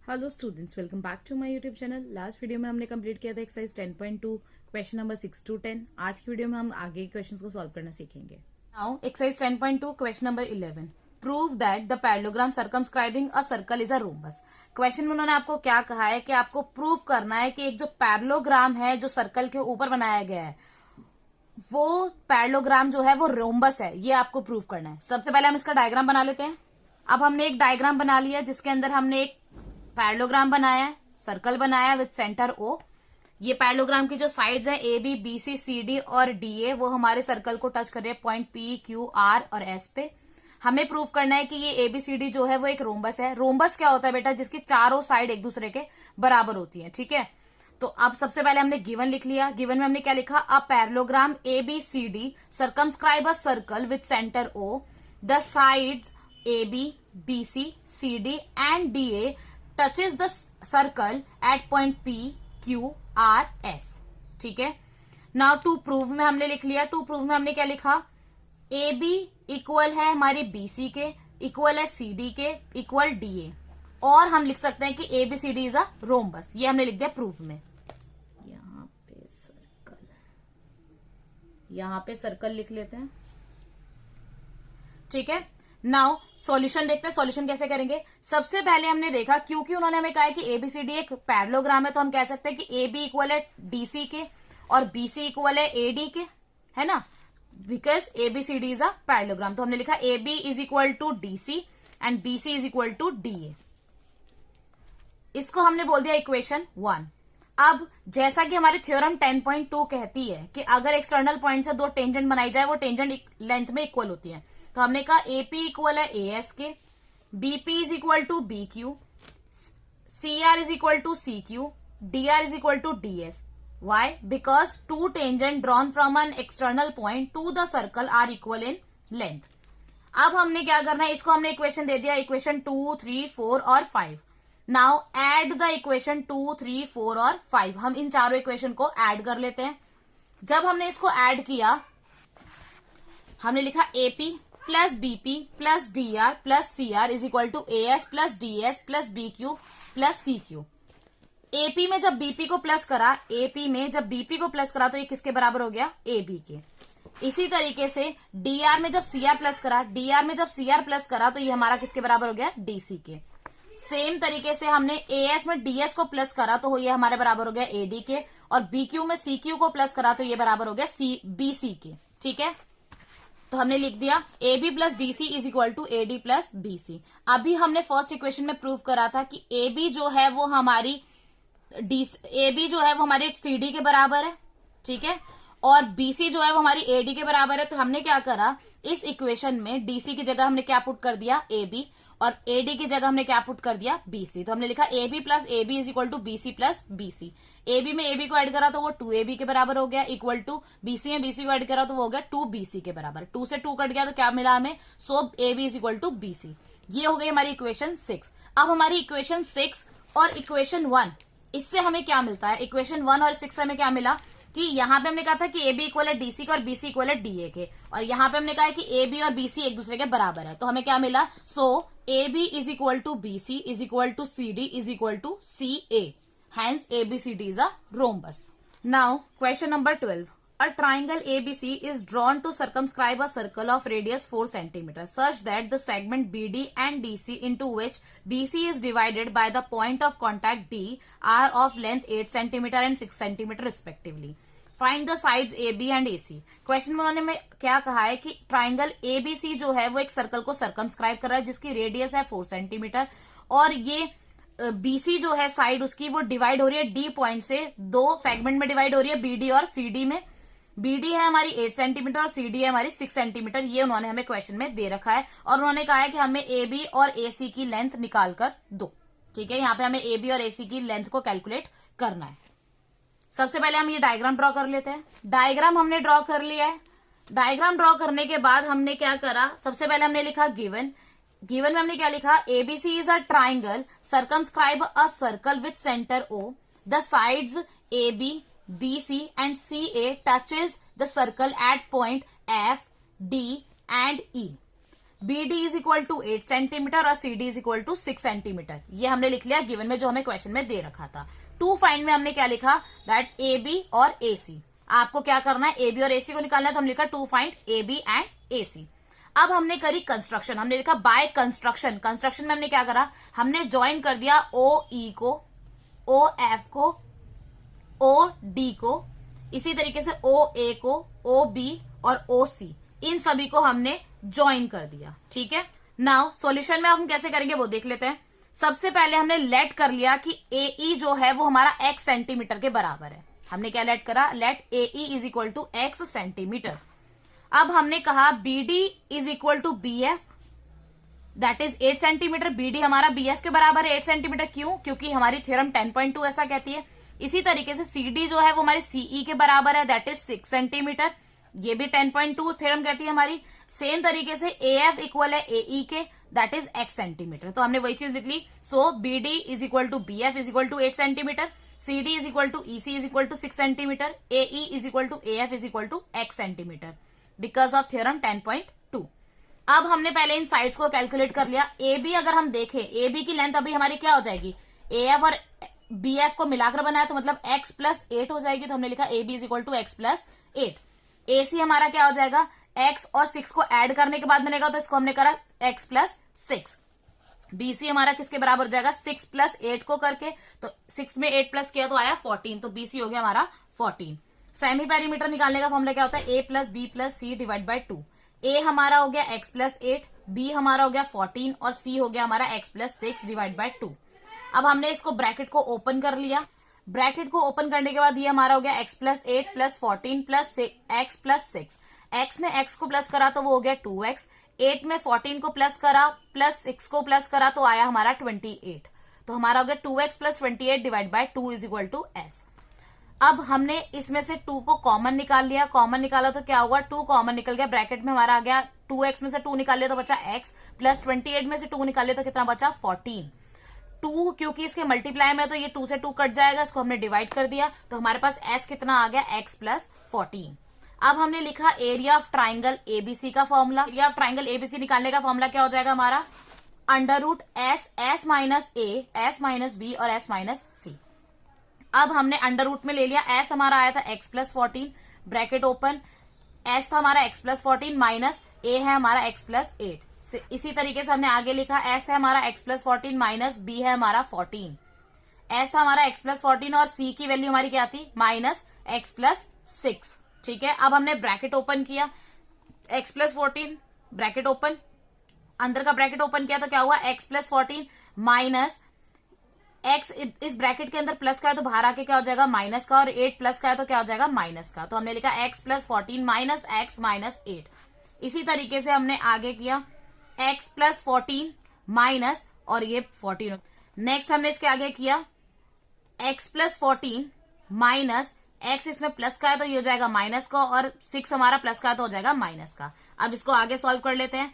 Hello students, welcome back to my YouTube channel. Last video में हमने complete किया था एक्सरसाइज 10.2 क्वेश्चन नंबर 6 to 10। आज की वीडियो में हम आगे के क्वेश्चंस को सॉल्व करना सीखेंगे। Now exercise 10.2 question number 11, prove that the parallelogram circumscribing a circle is a rhombus. Question में उन्होंने आपको क्या कहा है कि आपको प्रूव करना है कि एक जो पैरेललोग्राम है जो सर्कल के ऊपर बनाया गया है वो पैरेललोग्राम जो है वो रोम्बस है। ये आपको प्रूव करना है। सबसे पहले हम इसका डायग्राम बना लेते हैं। अब हमने एक डायग्राम बना लिया जिसके अंदर हमने एक पैरेललोग्राम बनाया है, सर्कल बनाया विद सेंटर ओ। ये पैरेललोग्राम की जो साइड्स है A B B C C D और डी ए वो हमारे सर्कल को टच कर रहे हैं पॉइंट पी क्यू आर और एस पे। हमें प्रूव करना है कि ये ए बी सी डी जो है वो एक रोम्बस है। रोम्बस क्या होता है बेटा? जिसकी चारों साइड एक दूसरे के बराबर होती है। ठीक है, तो अब सबसे पहले हमने गिवन लिख लिया। गिवन में हमने क्या लिखा? A parallelogram A B C D circumscribe a circle with centre O, the sides A B B C C D and D A touches the circle at point P, Q, R, S। ठीक है, now to prove में हमने लिख लिया। To prove में हमने क्या लिखा? ए बी इक्वल है हमारे बी सी के, इक्वल है सी डी के, इक्वल डी ए। और हम लिख सकते हैं कि A B C D is a rhombus. ये हमने लिख दिया प्रूफ में। यहां पे सर्कल लिख लेते हैं। ठीक है, नाउ सॉल्यूशन देखते हैं। सॉल्यूशन कैसे करेंगे? सबसे पहले हमने देखा क्योंकि उन्होंने हमें कहा है कि एबीसीडी एक पैरेललोग्राम है, तो हम कह सकते हैं कि ए बी इक्वल है डीसी के और बीसी इक्वल है एडी के, है ना, because ABCD is a parallelogram. तो हमने लिखा A B is equal to DC and BC is equal to D A. इसको हमने बोल दिया इक्वेशन 1। अब जैसा कि हमारी थ्योरम 10.2 कहती है कि अगर एक्सटर्नल पॉइंट से दो टेंजेंट बनाई जाए वो टेंजेंट लेंथ में इक्वल होती है, तो हमने कहा एपी इक्वल है ए एस के, BP is equal to B Q, C R is equal to C Q, D R is equal to D S. Why? Because two tangent drawn from an external point to the circle are equal in length. अब हमने क्या करना है? इसको हमने equation दे दिया, equation 2, 3, 4 और 5। Now add the equation 2, 3, 4 और 5। हम इन चारों इक्वेशन को ऐड कर लेते हैं। जब हमने इसको ऐड किया हमने लिखा AP plus BP plus D R plus C R is equal to A S plus D S plus B Q plus C Q. AP में जब बीपी को प्लस करा, एपी में जब बीपी को प्लस करा तो ये किसके बराबर हो गया? ए बी के। इसी तरीके से डीआर में जब सीआर प्लस करा, डीआर में जब सीआर प्लस करा तो ये हमारा किसके बराबर हो गया? डीसी के। सेम तरीके से हमने एएस में डीएस को प्लस करा तो ये हमारे बराबर हो गया एडी के, और बीक्यू में सीक्यू को प्लस करा तो ये बराबर हो गया सी बीसी के। ठीक है, तो हमने लिख दिया A B plus D C is equal to A D plus B C. अभी हमने फर्स्ट इक्वेशन में प्रूव करा था कि ए बी जो है वो हमारी ए बी जो है वो हमारी सी डी के बराबर है। ठीक है, और बीसी जो है वो हमारी एडी के बराबर है। तो हमने क्या करा? इस इक्वेशन में डीसी की जगह हमने क्या पुट कर दिया? ए बी, और एडी की जगह हमने क्या पुट कर दिया? बीसी। तो हमने लिखा A B plus A B is equal to BC plus BC. A B में ए बी को ऐड करा तो वो 2 ए बी के बराबर हो गया, इक्वल टू बीसी में बीसी को ऐड करा तो वो हो गया 2 बीसी के बराबर। 2 से 2 कट गया तो क्या मिला हमें? So A B is equal to BC. ये हो गई हमारी इक्वेशन 6। अब हमारी इक्वेशन 6 और इक्वेशन 1, इससे हमें क्या मिलता है? इक्वेशन 1 और 6 से हमें क्या मिला कि यहाँ पे हमने कहा था कि ए बी इक्वल है डीसी के और बीसी इक्वल है डीए के, और यहाँ पे हमने कहा है कि ए बी और बीसी एक दूसरे के बराबर है। तो हमें क्या मिला? So A B is equal to BC is equal to C D is equal to C A, hence A B C D is a rhombus. Now question number 12, a triangle ABC is drawn to circumscribe a circle of radius 4 cm such that the segment BD and DC into which BC is divided by the point of contact D are of length 8 cm and 6 cm respectively. Find the sides AB and AC. Question में उन्होंने क्या कहा है कि triangle ABC जो है वो एक सर्कल को सर्कमस्क्राइब कर रहा है जिसकी रेडियस है 4 सेंटीमीटर, और ये बीसी जो है साइड उसकी वो डिवाइड हो रही है डी पॉइंट से, दो सेगमेंट में डिवाइड हो रही है बीडी और सीडी में। बीडी है हमारी 8 सेंटीमीटर और सीडी है हमारी 6 सेंटीमीटर। ये उन्होंने हमें क्वेश्चन में दे रखा है, और उन्होंने कहा है कि हमें ए बी और ए सी की लेंथ निकाल कर दो। ठीक है, यहाँ पे हमें ए बी और ए सी की लेंथ को कैलकुलेट करना है। सबसे पहले हम ये डायग्राम ड्रॉ कर लेते हैं। डायग्राम हमने ड्रॉ कर लिया है। डायग्राम ड्रॉ करने के बाद हमने क्या करा? सबसे पहले हमने लिखा गिवन। गिवन में हमने क्या लिखा? ABC is a triangle circumscribe a circle with centre O, the sides A B BC and CA touches the circle at point F, D and E. B D is equal to 8 centimetre और C D is equal to 6 centimetre. ये हमने लिख लिया given में, जो हमें question में दे रखा था। टू फाइंड में हमने क्या लिखा, दैट ए बी और ए सी। आपको क्या करना है, ए बी और ए सी को निकालना है, तो हम लिखा to find A B and A C. अब हमने करी कंस्ट्रक्शन, हमने लिखा बाय कंस्ट्रक्शन। कंस्ट्रक्शन में हमने क्या करा, हमने ज्वाइन कर दिया ओ ई को, ओ एफ को, ओ डी को, इसी तरीके से ओ ए को, ओ बी और ओ सी, इन सभी को हमने ज्वाइन कर दिया। ठीक है, नाउ सॉल्यूशन में हम कैसे करेंगे वो देख लेते हैं। सबसे पहले हमने लेट कर लिया कि ए ई जो है वो हमारा x सेंटीमीटर के बराबर है। हमने क्या लेट करा, let A E is equal to x centimetre. अब हमने कहा B D is equal to B F, that is 8 centimetre. B D हमारा बी एफ के बराबर है 8 सेंटीमीटर। क्यों, क्योंकि हमारी थ्योरम 10.2 ऐसा कहती है। इसी तरीके से सी डी जो है वो हमारी सीई के बराबर है, दैट इज 6 सेंटीमीटर। ये भी 10.2 थ्योरम कहती है हमारी। सेम तरीके से ए एफ इक्वल है ए ई के, दैट इज x सेंटीमीटर। तो हमने वही चीज लिख ली। So B D is equal to B F is equal to 8 centimetre, C D is equal to E C is equal to 6 centimetre, A E is equal to A F is equal to x centimetre, because of theorem 10.2। अब हमने पहले इन sides को calculate कर लिया। A B अगर हम देखें, ए B की लेंथ अभी हमारी क्या हो जाएगी, ए एफ और बी एफ को मिलाकर बनाया तो मतलब x प्लस 8 हो जाएगी। तो हमने लिखा A B is equal to x plus 8। A C हमारा क्या हो जाएगा, x और 6 को ऐड करने के बाद बनेगा, तो इसको हमने करा x प्लस 6। बीसी हमारा किसके बराबर हो जाएगा, 6 प्लस 8 को करके, तो 6 में 8 प्लस किया तो आया 14, तो बीसी हो गया हमारा 14। सेमी पेरीमीटर निकालने का फॉर्मूला क्या होता है, a plus B plus C divide by 2। A हमारा हो गया x प्लस 8, बी हमारा हो गया 14 और सी हो गया हमारा x प्लस 6 डिवाइड बाई 2। अब हमने इसको ब्रैकेट को ओपन कर लिया। ब्रैकेट को ओपन करने के बाद ये हमारा हो गया x plus 8 plus 14 plus x plus 6। x में x को प्लस करा तो वो हो गया 2x, 8 में 14 को प्लस करा प्लस 6 को प्लस करा तो आया हमारा 28। तो हमारा हो गया 2x plus 28 divide by 2 is equal to s। अब हमने इसमें से 2 को कॉमन निकाल लिया। कॉमन निकाला तो क्या हुआ, 2 कॉमन निकल गया, ब्रैकेट में हमारा आ गया 2x में से 2 निकाल लिया तो बचा x, प्लस 28 में से 2 निकाल लिया तो कितना बचा 14। 2 क्योंकि इसके मल्टीप्लाई में तो ये 2 से 2 कट जाएगा, इसको हमने डिवाइड कर दिया तो हमारे पास s कितना आ गया, x प्लस 14। अब हमने लिखा एरिया ऑफ ट्राइंगल एबीसी का formula. Area of triangle ABC निकालने का फॉर्मूला क्या हो जाएगा हमारा, अंडर रूट एस माइनस ए, एस माइनस बी और एस माइनस सी। अब हमने अंडर रूट में ले लिया, एस हमारा आया था x plus 14, bracket open, S था हमारा x प्लस 14 माइनस ए है हमारा x प्लस 8। इसी तरीके से हमने आगे लिखा, एस है हमारा x प्लस 14 माइनस बी है हमारा 14। एस था हमारा x प्लस 14 और सी की वैल्यू हमारी क्या थी, माइनस x प्लस 6। ठीक है, अब हमने ब्रैकेट ओपन किया, x प्लस 14 ब्रैकेट ओपन, अंदर का ब्रैकेट ओपन किया तो क्या हुआ, x प्लस 14 माइनस x इस ब्रैकेट के अंदर प्लस का है तो बाहर आके क्या हो जाएगा माइनस का, और 8 प्लस का है तो क्या हो जाएगा माइनस का। तो हमने लिखा x plus 14 minus x minus 8। इसी तरीके से हमने आगे किया x प्लस 14 माइनस, और ये 14। नेक्स्ट हमने इसके आगे किया x प्लस 14 माइनस, x इसमें प्लस का है तो ये हो जाएगा माइनस का, और 6 हमारा प्लस का है तो हो जाएगा माइनस का। अब इसको आगे सॉल्व कर लेते हैं।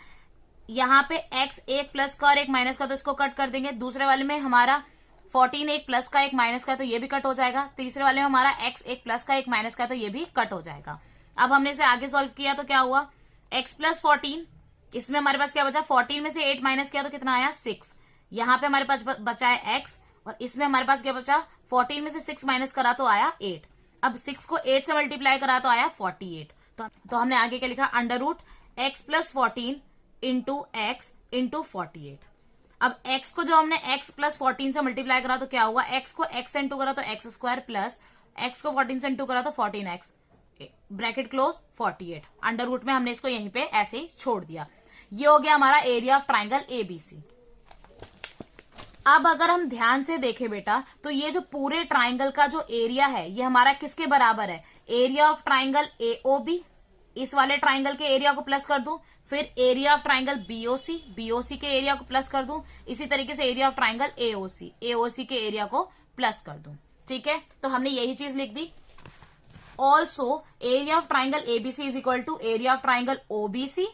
यहाँ पे x एक प्लस का और एक माइनस का तो इसको कट कर देंगे। दूसरे वाले में हमारा 14 एक प्लस का एक माइनस का तो ये भी कट हो जाएगा। तीसरे वाले में हमारा x एक प्लस का एक माइनस का तो ये भी कट हो जाएगा। अब हमने इसे आगे सॉल्व किया तो क्या हुआ, x प्लस 14, इसमें हमारे पास क्या बचा, 14 में से 8 माइनस किया तो कितना आया 6। यहाँ पे हमारे पास बचा है x, और इसमें हमारे पास क्या बचा, 14 में से 6 माइनस करा तो आया 8। अब 6 को 8 से मल्टीप्लाई करा तो आया 48। तो हमने आगे क्या लिखा, under root x plus 14 into X into 48। अब x को जब हमने x प्लस 14 से मल्टीप्लाई करा तो क्या हुआ, x को x से इंटू करा तो x स्क्वायर प्लस x को 14 से इंटू करा तो 14x, bracket close 48। Under root में हमने इसको यहीं पे ऐसे ही छोड़ दिया। ये हो गया हमारा एरिया ऑफ ट्राइंगल एबीसी। अब अगर हम ध्यान से देखें बेटा, तो ये जो पूरे ट्राइंगल का जो एरिया है ये हमारा किसके बराबर है, एरिया ऑफ ट्राइंगल एओबी। इस वाले ट्राइंगल के एरिया को प्लस कर दूं, फिर area of triangle BOC, BOC के एरिया को प्लस कर दूं, इसी तरीके से area of triangle AOC, AOC के एरिया को प्लस कर दूं। ठीक है, तो हमने यही चीज लिख दी। Also area of triangle ABC is equal to area of triangle OBC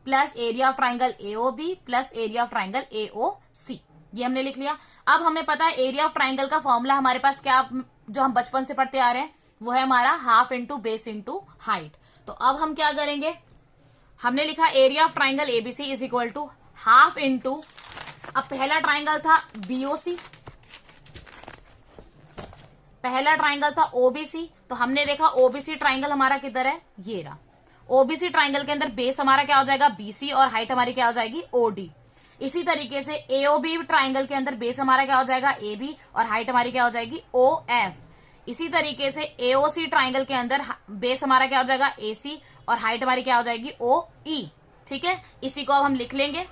plus area of triangle AOB plus area of triangle AOC. ये हमने लिख लिया। अब हमें पता है एरिया ऑफ ट्राइंगल का फॉर्मूला हमारे पास क्या, जो हम बचपन से पढ़ते आ रहे हैं, वो है हमारा half into base into height. तो अब हम क्या करेंगे, हमने लिखा area of triangle ABC is equal to half into, अब पहला ट्राइंगल था बीओसी, पहला ट्राइंगल था ओबीसी, तो हमने देखा ओबीसी ट्राइंगल हमारा किधर है, ये रहा। ओबीसी ट्राइंगल के अंदर बेस हमारा क्या हो जाएगा, बीसी, और हाइट हमारी क्या हो जाएगी, ओडी। इसी तरीके से एओबी ट्राइंगल के अंदर बेस हमारा क्या हो जाएगा, एबी, और हाइट हमारी क्या हो जाएगी, ओएफ। इसी तरीके से एओसी ट्राइंगल के अंदर बेस हमारा क्या हो जाएगा, एसी, और हाइट हमारी क्या हो जाएगी, ओई। ठीक है, इसी को अब हम लिख लेंगे।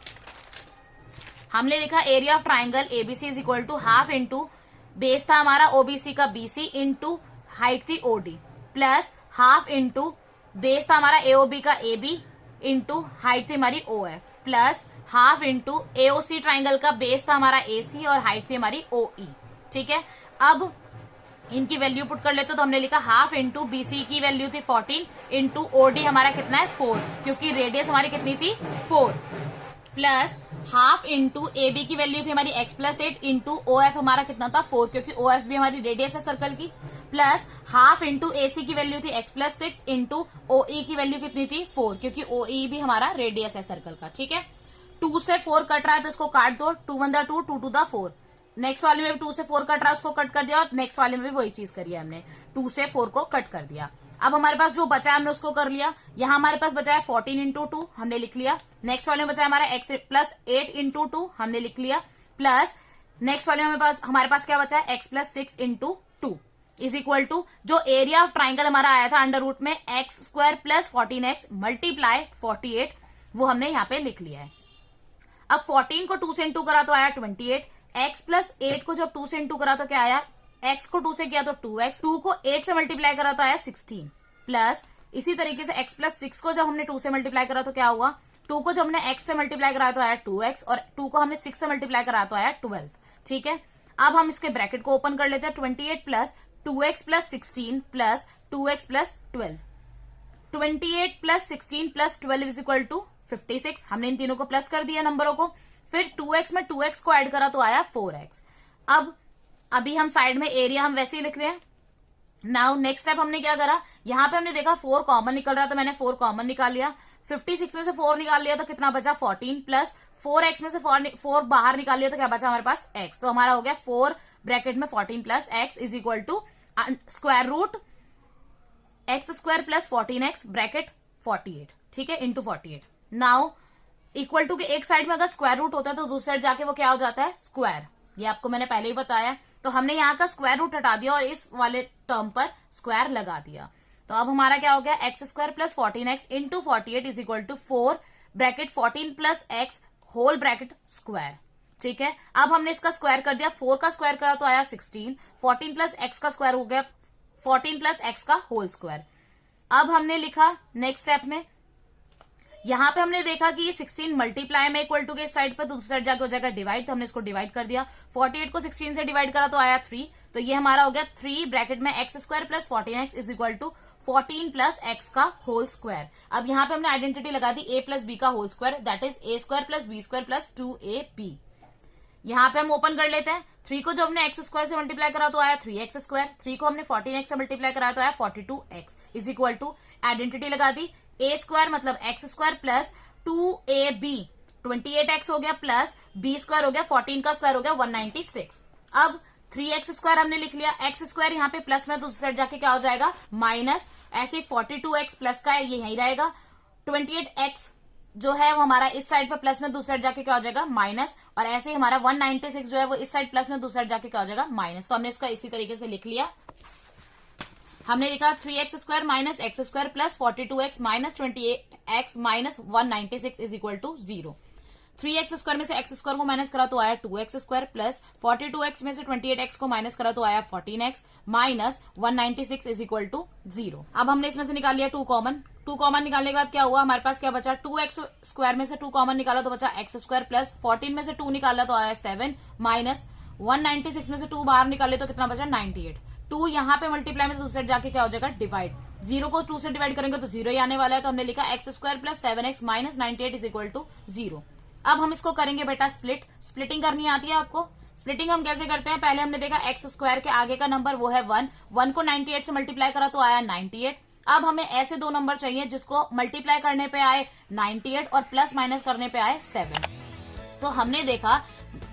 हमने लिखा area of triangle ABC is equal to half into, base था हमारा ओबीसी का बीसी, इंटू हाइट थी OD, plus half into base था हमारा एओबी का एबी, इंटू हाइट थी हमारी OF, plus half into AOC triangle का बेस था हमारा एसी और हाइट थी हमारी ओई। ठीक है, अब इनकी वैल्यू पुट कर लेते तो हमने लिखा हाफ इंटू बीसी की वैल्यू थी 14, इंटू ओडी हमारा कितना है 4, क्योंकि रेडियस हमारी कितनी थी 4, plus half into A B की वैल्यू थी हमारी x plus 8, into O F हमारा कितना था 4, क्योंकि ओ एफ भी हमारी रेडियस है सर्कल की, प्लस हाफ इंटू ए सी की वैल्यू थी x प्लस 6, इंटू ओ ई की वैल्यू कितनी थी 4, क्योंकि ओ ई भी हमारा रेडियस है सर्कल का। ठीक है, 2 से 4 कट रहा है तो इसको काट दो, 2 1 2, 2 2 4। नेक्स्ट वाले में भी 2 से 4 कट रहा है, उसको कट कर दिया, और नेक्स्ट वाले में भी वही चीज करी है हमने, 2 से 4 को कट कर दिया। अब हमारे पास जो बचा है हमने उसको कर लिया। यहाँ हमारे पास बचा है 14 इंटू 2, हमने लिख लिया। नेक्स्ट वाले में बचा है हमारा x प्लस 8 इंटू 2, हमने लिख लिया, प्लस नेक्स्ट वाले में हमारे पास क्या बचा है, x plus 6 into 2 is equal to, जो एरिया ऑफ ट्राइंगल हमारा आया था अंडर रूट में X square plus 14x multiply 48, वो हमने यहाँ पे लिख लिया है। अब 14 को 2 से इंटू करा तो आया 28, x प्लस 8 को जब 2 से इंटू करा तो क्या आया, x को 2 से किया तो 2x, 2 को 8 से मल्टीप्लाई करा तो आया 16, प्लस इसी तरीके से x प्लस 6 को जब हमने 2 से मल्टीप्लाई करा तो क्या हुआ, 2 को जब हमने x से मल्टीप्लाई कराया तो आया 2x, और 2 को हमने 6 से मल्टीप्लाई कराया तो आया 12। ठीक है, अब हम इसके ब्रैकेट को ओपन कर लेते हैं, 28 plus 2x plus 16 plus 2x plus 12, 28 plus 16 plus 12 is equal to 56। हमने इन तीनों को प्लस कर दिया नंबरों को, फिर 2x में 2x को ऐड करा तो आया 4x। अब अभी हम साइड में एरिया हम वैसे ही लिख रहे हैं। नाउ नेक्स्ट स्टेप हमने क्या करा, यहाँ पे हमने देखा 4 कॉमन निकल रहा, तो मैंने 4 कॉमन निकाल लिया, 56 में से 4 निकाल लिया तो कितना बचा 14, प्लस 4x में से 4 बाहर निकाल लिया तो क्या बचा हमारे पास x, तो हमारा हो गया 4 ब्रैकेट में 14 plus x is equal to square root x square plus 14x bracket 48। ठीक है, इंटू 48। नाउ इक्वल टू के एक साइड में अगर स्क्वायर रूट होता है तो दूसरी साइड जाके वो क्या हो जाता है, स्क्वायर। ये आपको मैंने पहले ही बताया, तो हमने यहाँ का स्क्वायर रूट हटा दिया और इस वाले टर्म पर स्क्वायर लगा दिया। तो अब हमारा क्या हो गया, X square plus 14x into 48 is equal to 4 bracket 14 plus x whole bracket square. ठीक है, अब हमने इसका स्क्वायर कर दिया, 4 का स्क्वायर करा तो आया 16, 14 प्लस x का स्क्वायर हो गया 14 प्लस x का होल स्क्वायर। अब हमने लिखा नेक्स्ट स्टेप में, यहां पे हमने देखा कि ये 16 मल्टीप्लाई में इक्वल टू के साइड पर, दूसरी साइड जाके हो जाएगा डिवाइड, तो हमने इसको डिवाइड कर दिया, 48 को 16 से डिवाइड करा तो आया 3, तो ये हमारा हो गया 3 ब्रैकेट में X square plus 14x is equal to 14 plus x का होल स्क्वायर। अब यहाँ पे हमने आइडेंटिटी लगा दी a प्लस बी का whole square, that is a square plus B square plus 2ab। यहाँ पे हम ओपन कर लेते हैं, 3 को जब हमने एक्स स्क्वायर से मल्टीप्लाई करा तो आया 3x स्क्वायर, 3 को हमने 14x से मल्टीप्लाई कराया तो आया 42x is equal to identity लगा दी, a स्क्वायर मतलब x square plus 2ab 28x हो गया, प्लस b स्क्वायर हो गया, 14 का स्क्वायर हो गया 196। अब 3x स्क्वायर हमने लिख लिया, x स्क्वायर यहाँ पे प्लस में दूसरी साइड जाके क्या हो जाएगा माइनस, ऐसे 42x प्लस का है ये यही रहेगा, 28x जो है वो हमारा इस साइड पर प्लस में दूसरी साइड जाके क्या हो जाएगा माइनस, और ऐसे ही हमारा 196 जो है वो इस साइड प्लस में दूसरी साइड जाके क्या हो जाएगा माइनस। तो हमने इसका इसी तरीके से लिख लिया, हमने लिखा 3x square minus X square plus 42x minus 28x minus 196 is equal to 0। 3x square में से x स्क्वायर को माइनस करा तो आया 2x स्क्वायर प्लस 42x में से 28x को माइनस करा तो आया 14x minus 196 is equal to 0। अब हमने इसमें से निकाल लिया 2 कॉमन निकालने के बाद क्या हुआ, हमारे पास क्या बचा, 2x स्क्वायर में से 2 कॉमन निकाला तो बचा x स्क्वायर प्लस 14 में से 2 निकाला तो आया 7 माइनस 196 में से 2 बाहर निकाले तो कितना बचा 98। 2 यहाँ पे मल्टीप्लाई में दूसरे जाके क्या हो जाएगा डिवाइड, 0 को 2 से डिवाइड करेंगे तो 0 ही आने वाला है, तो हमने लिखा X square plus 7x minus 98 is equal to 0। अब हम इसको करेंगे बेटा स्प्लिटिंग करनी आती है आपको। स्प्लिटिंग हम कैसे करते हैं, पहले हमने देखा एक्स स्क्वायर के आगे का नंबर वो है 1 को 98 से मल्टीप्लाई करा तो आया 98, अब हमें ऐसे दो नंबर चाहिए जिसको मल्टीप्लाई करने पे आए 98 और प्लस माइनस करने पे आए 7। तो हमने देखा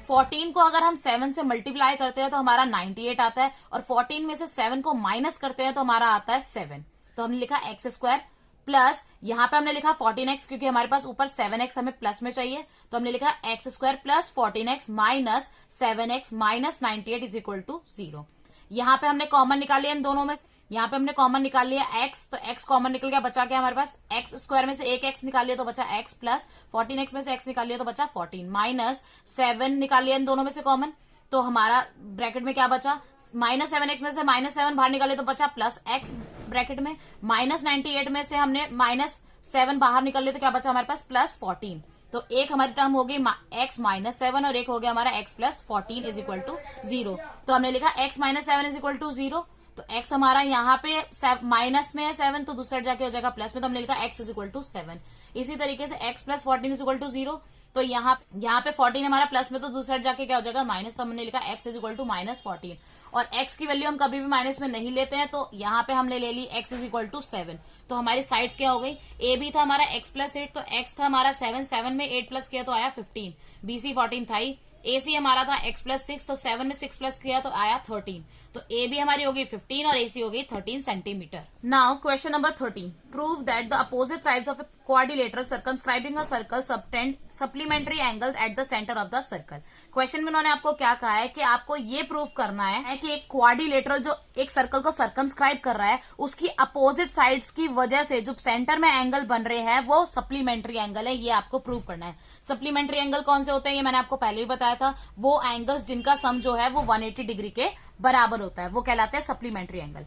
14 को अगर हम 7 से मल्टीप्लाई करते हैं तो हमारा 98 आता है, और 14 में से 7 को माइनस करते हैं तो हमारा आता है 7। तो हमने लिखा एक्स स्क्वायर प्लस, यहां पे हमने लिखा 14x क्योंकि हमारे पास ऊपर 7x हमें प्लस में चाहिए, तो हमने लिखा X square plus 14x minus 7x minus 98 is equal to 0। यहाँ पे हमने कॉमन निकाल लिया इन दोनों में, यहाँ पे हमने कॉमन निकाल लिया x, तो x कॉमन निकल गया, बचा क्या हमारे पास एक्स स्क्वायर में से एक x निकाल लिया तो बचा x प्लस 14x में से x निकाल लिया तो बचा 14 माइनस 7 निकाल लिया इन दोनों में से कॉमन, तो हमारा ब्रैकेट में क्या बचा माइनस 7x में से माइनस 7 बाहर निकाले तो बचा प्लस x ब्रैकेट में, माइनस 98 में से हमने माइनस 7 बाहर निकाल लिया तो क्या बचा हमारे पास प्लस 14। तो एक हमारी टर्म हो गई x माइनस 7 और एक हो गया हमारा x plus 14 is equal to 0। तो हमने लिखा x minus 7 is equal to 0, तो x हमारा यहाँ पे माइनस में है 7 तो दूसरे जाके हो जाएगा प्लस में, तो हमने लिखा x इज इक्वल टू 7। इसी तरीके से x plus 14 is equal to 0, तो यहाँ पे 14 हमारा प्लस में तो दूसरे जाके क्या हो जाएगा माइनस, तो हमने लिखा x is equal to minus 14, और x की वैल्यू हम कभी भी माइनस में नहीं लेते हैं, तो यहाँ पे हमने ले ली x इज इक्वल टू 7। तो हमारी साइड्स क्या हो गई, a b था हमारा x प्लस 8, तो x था हमारा 7, 7 में 8 प्लस किया तो आया 15, b c 14 था ही, AC हमारा था x प्लस 6, तो 7 में 6 प्लस किया तो आया 13, तो AB हमारी होगी 15 और AC होगी 13 centimetre. Now question number 13, prove that the opposite sides of a quadrilateral circumscribing a circle subtend supplementary angles eight the centre of the circle. Question में उन्होंने आपको क्या कहा है कि आपको ये प्रूव करना है कि एक क्वाड्रिलेटरल जो एक सर्कल को सर्कमस्क्राइब कर रहा है उसकी अपोजिट साइड्स की वजह से जो सेंटर में एंगल बन रहे हैं वो सप्लीमेंट्री एंगल है, ये आपको प्रूव करना है। सप्लीमेंट्री एंगल कौन से होते हैं ये मैंने आपको पहले ही बताया था, वो एंगल्स जिनका सम जो है वो 180 डिग्री के बराबर होता है वो कहलाते हैं सप्लीमेंट्री एंगल।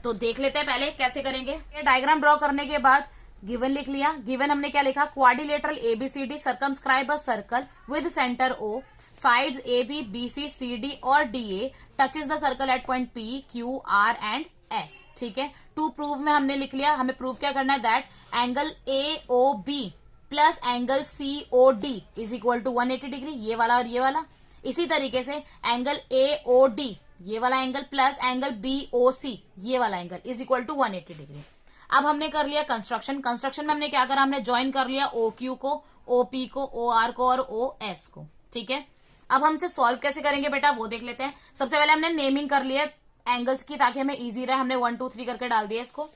तो देख लेते हैं पहले कैसे करेंगे। ये डायग्राम ड्रॉ करने के बाद गिवन लिख लिया, गिवन हमने क्या लिखा, quadrilateral ABCD circumscribe a circle with centre O, sides A B B C C D और D A touches the circle at point P Q R and S. ठीक है, टू प्रूव में हमने लिख लिया, हमें प्रूव क्या करना है, that angle A O B plus angle C O D is equal to 180 degree, ये वाला और ये वाला। इसी तरीके से एंगल ए ओ डी ये वाला angle plus angle B O C ये वाला angle is equal to 180 degree. अब हमने कर लिया कंस्ट्रक्शन, कंस्ट्रक्शन में हमने क्या करा, हमने ज्वाइन कर लिया ओ क्यू को, ओ पी को, ओ आर को और ओ एस को। ठीक है, अब हम इसे सॉल्व कैसे करेंगे बेटा वो देख लेते हैं। सबसे पहले हमने नेमिंग कर लिया एंगल्स की ताकि हमें इजी रहे, हमने 1 2 3 करके डाल दिया इसको।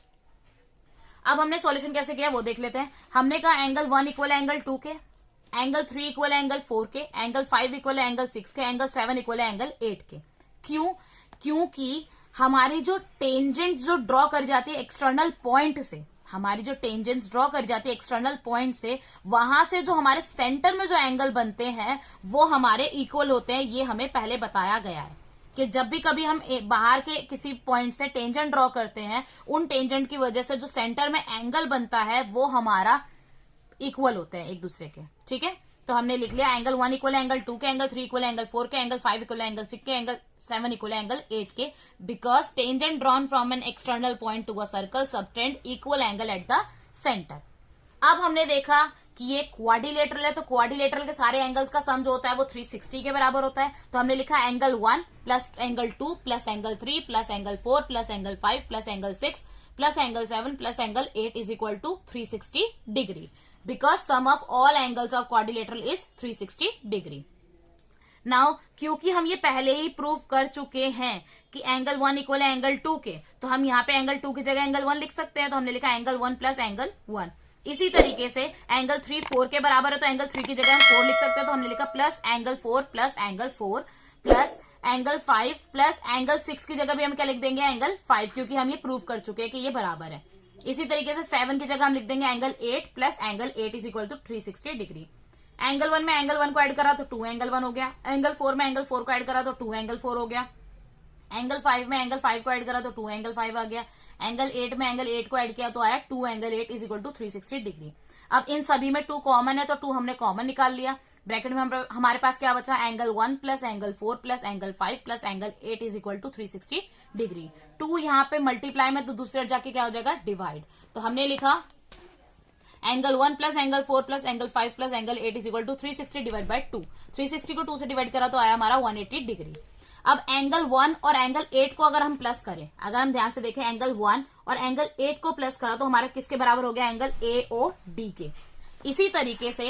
अब हमने सॉल्यूशन कैसे किया वो देख लेते हैं। हमने कहा एंगल 1 इक्वल एंगल 2 के, एंगल 3 इक्वल एंगल 4 के, एंगल 5 इक्वल एंगल 6 के, एंगल 7 इक्वल एंगल 8 के। क्यों, क्योंकि हमारी जो टेंजेंट जो ड्रॉ कर जाती है एक्सटर्नल पॉइंट से, हमारी जो टेंजेंट्स ड्रॉ कर जाती है एक्सटर्नल पॉइंट से, वहां से जो हमारे सेंटर में जो एंगल बनते हैं वो हमारे इक्वल होते हैं। ये हमें पहले बताया गया है कि जब भी कभी हम बाहर के किसी पॉइंट से टेंजेंट ड्रॉ करते हैं, उन टेंजेंट की वजह से जो सेंटर में एंगल बनता है वो हमारा इक्वल होते हैं एक दूसरे के। ठीक है, तो हमने लिख लिया एंगल 1 इक्वल एंगल 2 के, एंगल 3 इक्वल एंगल 4 के, एंगल 5 इक्वल एंगल 6 के, एंगल 7 इक्वल एंगल 8 के, because tangent drawn from an external point to a circle subtend equal angle at the centre. अब हमने देखा कि ये क्वाड्रिलेटरल है, तो क्वाड्रिलेटरल के सारे एंगल्स का सम जो होता है वो 360 के बराबर होता है। तो हमने लिखा angle 1 plus angle 2 plus angle 3 plus angle 4 plus angle 5 plus angle 6 plus angle 7 plus angle 8 is equal to 360 degree, because sum of all angles of quadrilateral is 360 degree. Now, क्योंकि हम ये पहले ही प्रूव कर चुके हैं कि एंगल 1 इक्वल है angle 2 के, तो हम यहाँ पे एंगल 2 की जगह एंगल 1 लिख सकते हैं। तो हमने लिखा एंगल 1 प्लस एंगल 1। इसी तरीके से एंगल 3 4 के बराबर है, तो एंगल 3 की जगह हम 4 लिख सकते हैं। तो हमने लिखा plus angle 4 plus angle 4 plus angle 5 plus angle 6 की जगह भी हम क्या लिख देंगे, एंगल 5, क्योंकि हम ये प्रूव कर चुके हैं कि ये बराबर है। इसी तरीके से 7 की जगह हम लिख देंगे angle 8 plus angle 8 is equal to 360 degree. Angle 1 में एंगल 1 को ऐड करा तो 2 एंगल 1 हो गया, एंगल 4 में एंगल 4 को ऐड करा तो 2 एंगल 4 हो गया, एंगल 5 में एंगल 5 को ऐड करा तो 2 एंगल 5 आ गया, एंगल 8 में एंगल 8 को ऐड किया तो आया 2 angle 8 is equal to 360 degree. अब इन सभी में 2 कॉमन है तो 2 हमने कॉमन निकाल लिया। ब्रैकेट में हमारे पास क्या बचा, angle 1 plus angle 4 plus angle 5 plus angle 8 is equal to 360 degree. 2 यहाँ पे मल्टीप्लाई में तो दूसरे जाके क्या हो जाएगा, डिवाइड। तो हमने लिखा angle 1 plus angle 4 plus angle 5 plus angle 8 is equal to 360 divide by 2। 360 को 2 से डिवाइड करा तो आया हमारा 180 डिग्री। अब एंगल 1 और एंगल 8 को अगर हम प्लस करें, अगर हम ध्यान से देखें एंगल 1 और एंगल 8 को प्लस करा तो हमारा किसके बराबर हो गया, एंगल AOD के। इसी तरीके से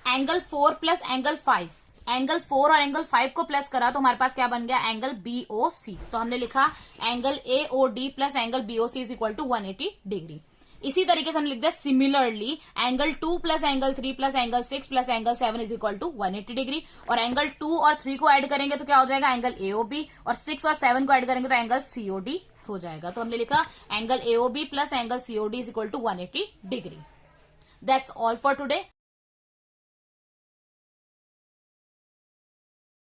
एंगल 4 प्लस एंगल 5, एंगल 4 और एंगल 5 को प्लस करा तो हमारे पास क्या बन गया, एंगल BOC। तो हमने लिखा angle AOD plus angle BOC is equal to 180 degree. इसी तरीके से हम लिख दे similarly angle 2 plus angle 3 plus angle 6 plus angle 7 is equal to 180 degree. और एंगल 2 और 3 को ऐड करेंगे तो क्या हो जाएगा, एंगल AOB, और 6 और 7 को ऐड करेंगे तो एंगल COD हो जाएगा। तो हमने लिखा angle AOB plus angle COD is equal to 180 degree. That's all for today.